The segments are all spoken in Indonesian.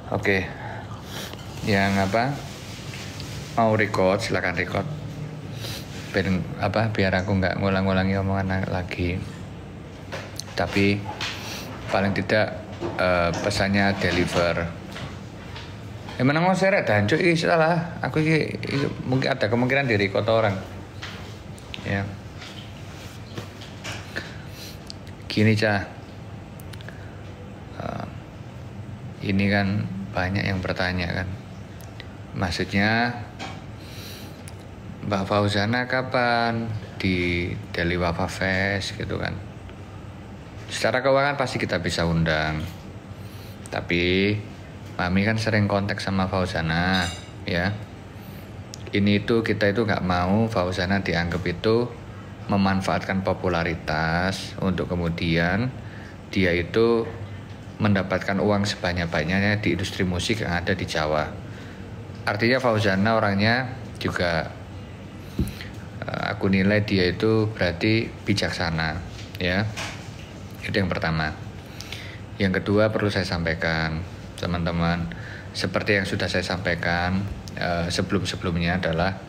Oke, yang apa mau record silakan record. Biar aku nggak ngulang-ngulangi omongan lagi. Tapi paling tidak pesannya deliver. Emang mau seret dan cuy salah. Aku ini mungkin ada kemungkinan di record orang. Ya. Gini Cah. Ini kan banyak yang bertanya kan. Maksudnya Mbak Fauzana kapan di Deli Wafa Fest gitu kan. Secara keuangan pasti kita bisa undang. Tapi Mami kan sering kontak sama Fauzana ya. Ini itu kita itu nggak mau Fauzana dianggap itu memanfaatkan popularitas untuk kemudian dia itu mendapatkan uang sebanyak-banyaknya di industri musik yang ada di Jawa. Artinya Fauzana orangnya juga aku nilai dia itu berarti bijaksana ya. Itu yang pertama. Yang kedua perlu saya sampaikan teman-teman, seperti yang sudah saya sampaikan sebelum-sebelumnya adalah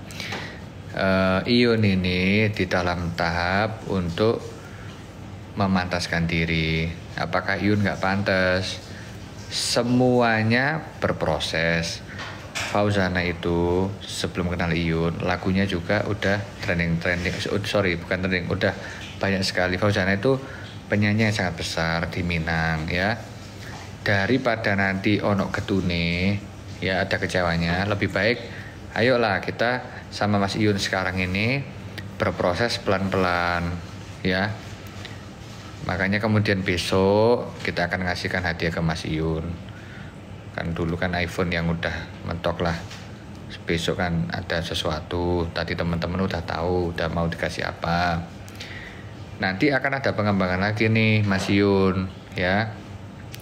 Iyun ini di dalam tahap untuk memantaskan diri. Apakah Iyun nggak pantas? Semuanya berproses. Fauzana itu sebelum kenal Iyun, lagunya juga udah trending, bukan trending, udah banyak sekali. Fauzana itu penyanyi yang sangat besar di Minang ya. Daripada nanti ono getune ya ada kecewanya, lebih baik ayolah kita sama Mas Iyun sekarang ini berproses pelan-pelan ya. Makanya kemudian besok kita akan ngasihkan hadiah ke Mas Iyun. Kan dulu kan iPhone yang udah mentok lah. Besok kan ada sesuatu. Tadi teman-teman udah tahu, udah mau dikasih apa. Nanti akan ada pengembangan lagi nih Mas Iyun ya.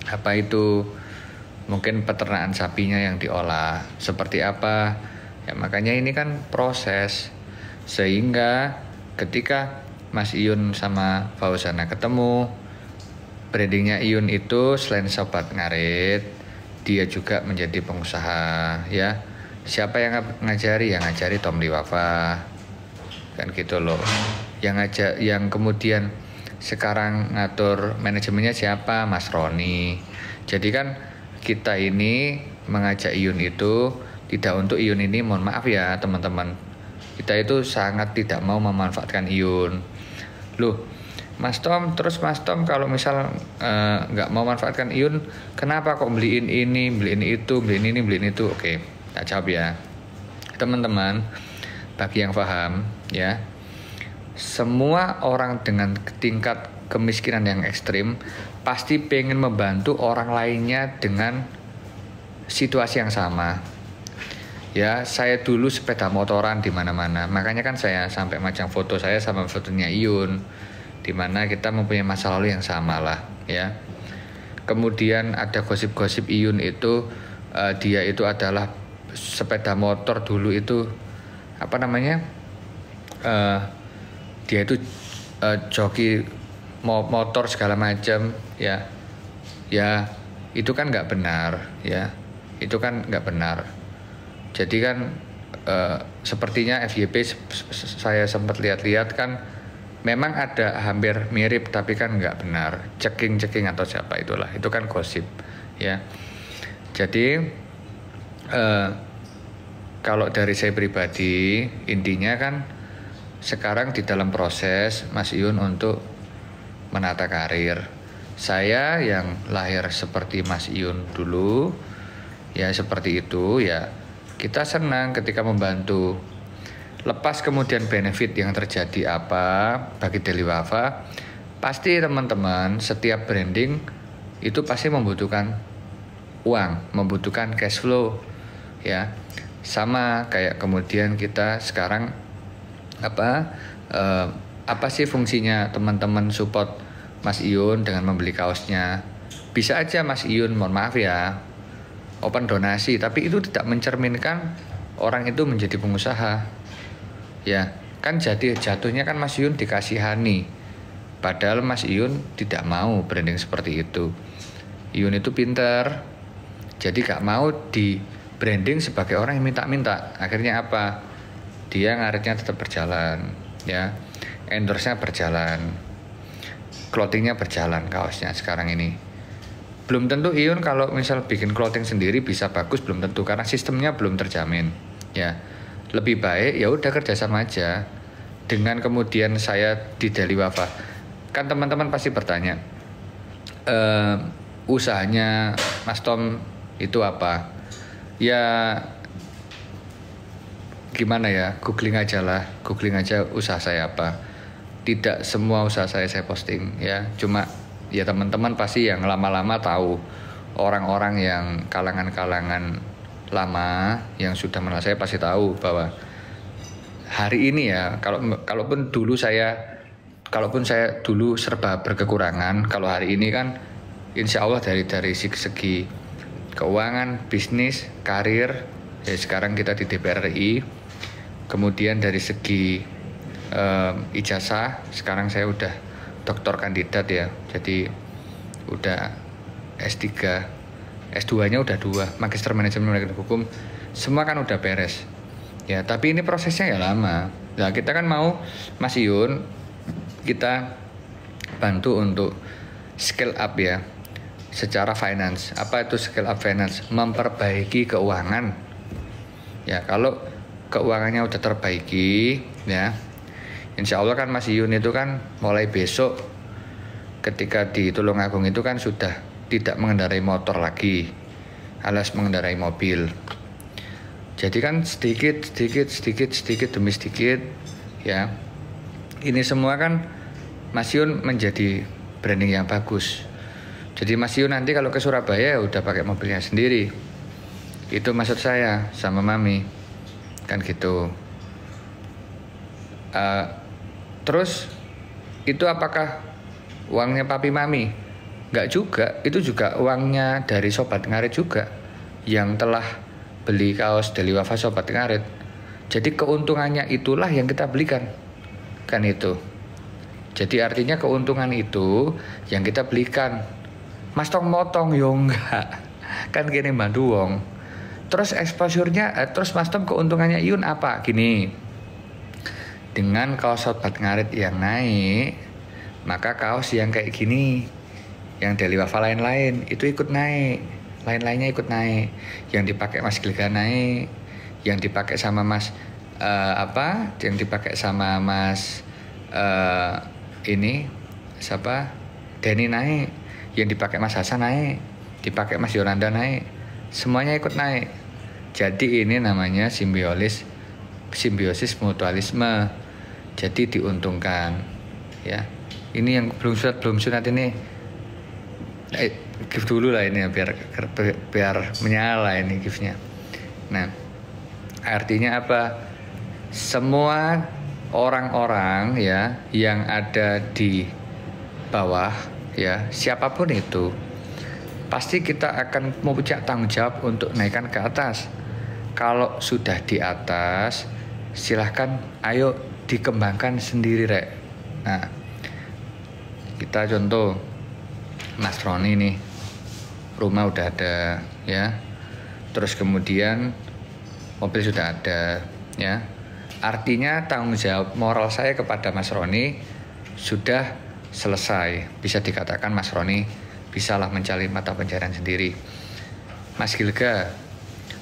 Apa itu? Mungkin peternakan sapinya yang diolah. Seperti apa? Ya makanya ini kan proses. Sehingga ketika Mas Iyun sama Fauzana ketemu, brandingnya Iyun itu selain sobat ngarit, dia juga menjadi pengusaha ya. Siapa yang ngajari? Yang ngajari Tom Liwafa kan gitu loh. Yang kemudian sekarang ngatur manajemennya siapa? Mas Roni. Jadi kan kita ini mengajak Iyun itu tidak untuk Iyun ini, mohon maaf ya teman-teman, kita itu sangat tidak mau memanfaatkan Iyun. Loh Mas Tom, terus Mas Tom kalau misal nggak mau manfaatkan Iyun, kenapa kok beliin ini, beliin itu, beliin ini, beliin itu? Oke, tak jawab ya teman-teman. Bagi yang paham ya, semua orang dengan tingkat kemiskinan yang ekstrim pasti pengen membantu orang lainnya dengan situasi yang sama. Ya, saya dulu sepeda motoran di mana-mana. Makanya kan saya sampai macam foto saya sama fotonya Iyun, di mana kita mempunyai masa lalu yang sama lah, ya. Kemudian ada gosip-gosip Iyun itu dia itu adalah sepeda motor dulu itu apa namanya? Dia itu joki motor segala macam, ya. Ya, itu kan nggak benar, ya. Itu kan nggak benar. Jadi kan sepertinya FYP saya sempat lihat-lihat kan memang ada hampir mirip tapi kan nggak benar. Ceking atau siapa itulah, itu kan gosip ya. Jadi kalau dari saya pribadi intinya kan sekarang di dalam proses Mas Iyun untuk menata karir. Saya yang lahir seperti Mas Iyun dulu ya seperti itu ya. Kita senang ketika membantu. Lepas kemudian benefit yang terjadi apa bagi Deli Wafa, pasti teman-teman setiap branding itu pasti membutuhkan uang, membutuhkan cash flow ya. Sama kayak kemudian kita sekarang apa sih fungsinya teman-teman support Mas Iyun dengan membeli kaosnya? Bisa aja Mas Iyun, mohon maaf ya, open donasi, tapi itu tidak mencerminkan orang itu menjadi pengusaha ya kan. Jadi jatuhnya kan Mas Iyun dikasihani, padahal Mas Iyun tidak mau branding seperti itu. Iyun itu pinter, Jadi gak mau di branding sebagai orang yang minta-minta. Akhirnya apa? Dia ngaretnya tetap berjalan, ya. Endorse-nya berjalan, clothing-nya berjalan, kaosnya sekarang ini. Belum tentu Iyun kalau misal bikin clothing sendiri bisa bagus, belum tentu karena sistemnya belum terjamin, ya. Lebih baik ya udah kerjasama aja. Dengan kemudian saya di Daily Wafa, kan teman-teman pasti bertanya, usahanya Mas Tom itu apa? Ya gimana ya, googling aja usaha saya apa. Tidak semua usaha saya posting, ya. Cuma ya teman-teman pasti yang lama-lama tahu, orang-orang yang kalangan-kalangan lama yang sudah mengenal saya pasti tahu bahwa hari ini ya, kalaupun saya dulu serba berkekurangan, kalau hari ini kan insya Allah dari segi keuangan, bisnis, karir, ya sekarang kita di DPR RI. Kemudian dari segi ijazah, sekarang saya udah doktor kandidat ya, jadi udah S3, S2-nya udah 2, Magister Manajemen Hukum, semua kan udah beres. Ya, tapi ini prosesnya ya lama. Nah, kita kan mau Mas Iyun, kita bantu untuk scale up ya, secara finance. Apa itu scale up finance? Memperbaiki keuangan. Ya, kalau keuangannya udah terbaiki, ya, insya Allah kan Mas Iyun itu kan mulai besok ketika di Tulungagung itu kan sudah tidak mengendarai motor lagi, alias mengendarai mobil. Jadi kan sedikit demi sedikit, ya. Ini semua kan Mas Iyun menjadi branding yang bagus. Jadi Mas Iyun nanti kalau ke Surabaya udah pakai mobilnya sendiri. Itu maksud saya sama Mami, kan gitu. Terus itu apakah uangnya Papi Mami? Enggak juga, itu juga uangnya dari Sobat Ngarit juga yang telah beli kaos Daily Wafa Sobat Ngarit. Jadi keuntungannya itulah yang kita belikan, kan itu. Jadi artinya keuntungan itu yang kita belikan. Mas Tom motong yo enggak, kan gini bantu wong. Terus exposure-nya, terus Mas Tom keuntungannya Iyun apa? Gini, dengan kaos Sobat Ngarit yang naik, maka kaos yang kayak gini, yang Daily Wafa lain-lain itu ikut naik, lain-lainnya ikut naik. Yang dipakai Mas Gilga naik, yang dipakai sama Mas yang dipakai sama Mas ini siapa, Denny naik, yang dipakai Mas Hasan naik, dipakai Mas Yolanda naik, semuanya ikut naik. Jadi ini namanya simbiosis mutualisme. Jadi diuntungkan, ya. Ini yang belum sunat ini, gift dulu lah ini biar menyala ini giftnya. Nah, artinya apa? Semua orang-orang ya yang ada di bawah, ya, siapapun itu, pasti kita akan mempunyai tanggung jawab untuk naikkan ke atas. Kalau sudah di atas, silahkan ayo dikembangkan sendiri, Rek. Nah, kita contoh Mas Roni nih, rumah udah ada, ya. Terus kemudian mobil sudah ada, ya. Artinya tanggung jawab moral saya kepada Mas Roni sudah selesai. Bisa dikatakan Mas Roni bisalah mencari mata pencarian sendiri. Mas Gilga,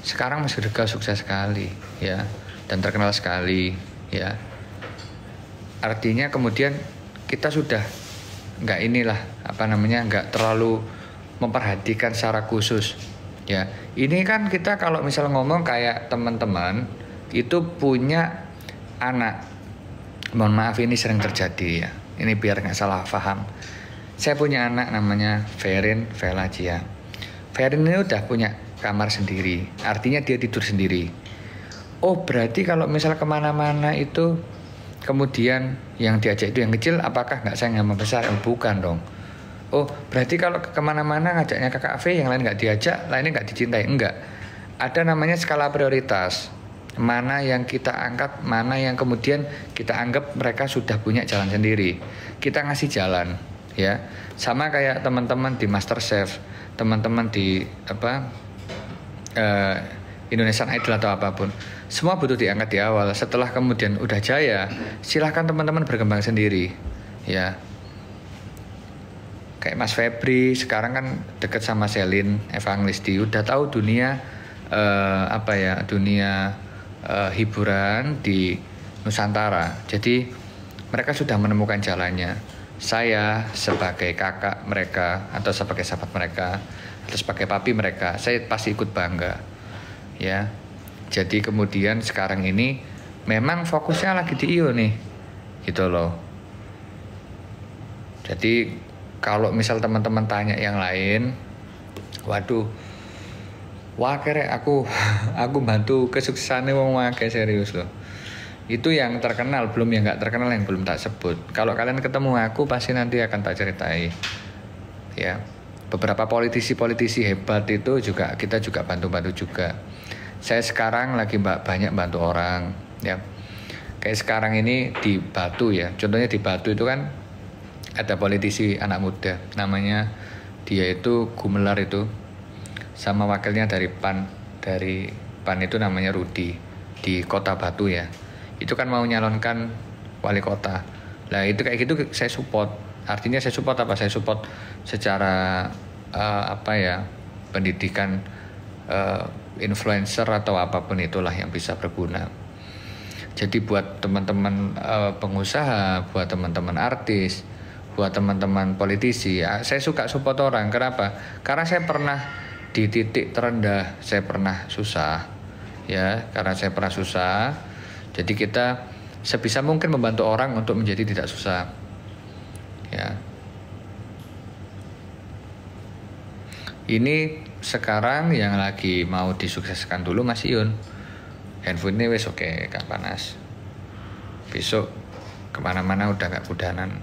sekarang Mas Gilga sukses sekali, ya, dan terkenal sekali, ya. Artinya kemudian kita sudah nggak terlalu memperhatikan secara khusus, ya. Ini kan kita kalau misal ngomong kayak teman-teman itu punya anak, mohon maaf ini sering terjadi ya, ini biar nggak salah paham. Saya punya anak namanya Ferin Velajia. Ferin ini udah punya kamar sendiri, artinya dia tidur sendiri. Oh, berarti kalau misal kemana-mana itu kemudian yang diajak itu yang kecil, apakah nggak sayang sama besar? Bukan dong. Oh, berarti kalau kemana-mana ngajaknya ke kafe, yang lain nggak diajak, lainnya nggak dicintai? Enggak. Ada namanya skala prioritas. Mana yang kita angkat, mana yang kemudian kita anggap mereka sudah punya jalan sendiri, kita ngasih jalan, ya. Sama kayak teman-teman di MasterChef, teman-teman di eh, Indonesian Idol atau apapun, semua butuh diangkat di awal. Setelah kemudian udah jaya, silahkan teman-teman berkembang sendiri, ya. Kayak Mas Febri sekarang kan deket sama Selin Evangelisti, udah tahu dunia dunia hiburan di Nusantara. Jadi mereka sudah menemukan jalannya. Saya sebagai kakak mereka atau sebagai sahabat mereka atau sebagai papi mereka, saya pasti ikut bangga, ya. Jadi kemudian sekarang ini memang fokusnya lagi di IO nih, gitu loh. Jadi kalau misal teman-teman tanya yang lain, waduh, wah kere aku bantu kesuksesannya wong wake, serius loh. Itu yang terkenal, belum yang nggak terkenal yang belum tak sebut. Kalau kalian ketemu aku pasti nanti akan tak ceritai. Ya, beberapa politisi hebat itu juga kita juga bantu-bantu juga. Saya sekarang lagi banyak bantu orang, ya. Kayak sekarang ini di Batu ya, contohnya di Batu itu kan ada politisi anak muda, namanya dia itu Gumelar itu, sama wakilnya dari PAN itu namanya Rudi, di kota Batu ya. Itu kan mau nyalonkan wali kota. Nah itu kayak gitu saya support. Artinya saya support apa? Saya support secara pendidikan influencer atau apapun itulah yang bisa berguna. Jadi buat teman-teman pengusaha, buat teman-teman artis, buat teman-teman politisi, ya, saya suka support orang. Kenapa? Karena saya pernah di titik terendah, saya pernah susah, ya. Karena saya pernah susah, jadi kita sebisa mungkin membantu orang untuk menjadi tidak susah, ya. Ini sekarang yang lagi mau disukseskan dulu Mas Iun. Handphone ini wes oke, gak panas. Besok kemana-mana udah gak kudanan.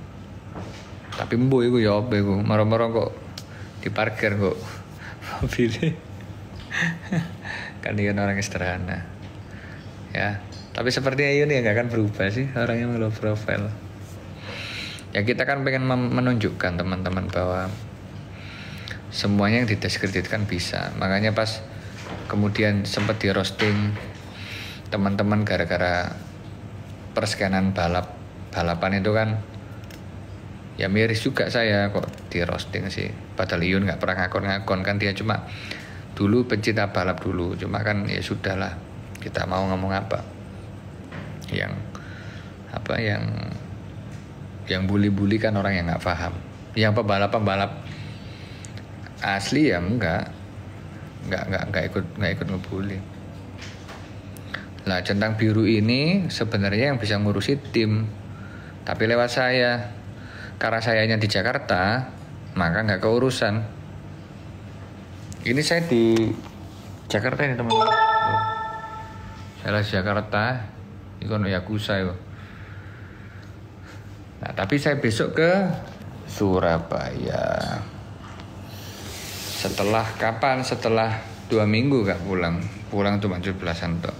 Tapi mbo iku ya apa iku, maro-maro kok diparkir kok mobilnya. Kan dia orang sederhana, ya. Tapi sepertinya Ayun ya nggak akan berubah sih, orangnya low profile. Ya kita kan pengen menunjukkan teman-teman bahwa semuanya yang didiskreditkan bisa. Makanya pas kemudian sempat di roasting teman-teman gara-gara perskenan balapan itu kan, ya miris juga saya kok di roasting sih. Padahal Iyun nggak pernah ngakon-ngakon kan, dia cuma dulu pencinta balap dulu. Cuma kan ya sudahlah, kita mau ngomong apa? Yang bully-bully kan orang yang nggak paham. Yang pembalap asli ya enggak ikut ngebully. Lah centang biru ini sebenarnya yang bisa ngurusi tim, tapi lewat saya. Karena sayanya di Jakarta, maka nggak keurusan. Ini saya di Jakarta ini teman-teman. Saya di Jakarta, ikon Yakuza itu. Nah, tapi saya besok ke Surabaya. Setelah kapan? Setelah 2 minggu gak pulang. Pulang cuma 17-an tok.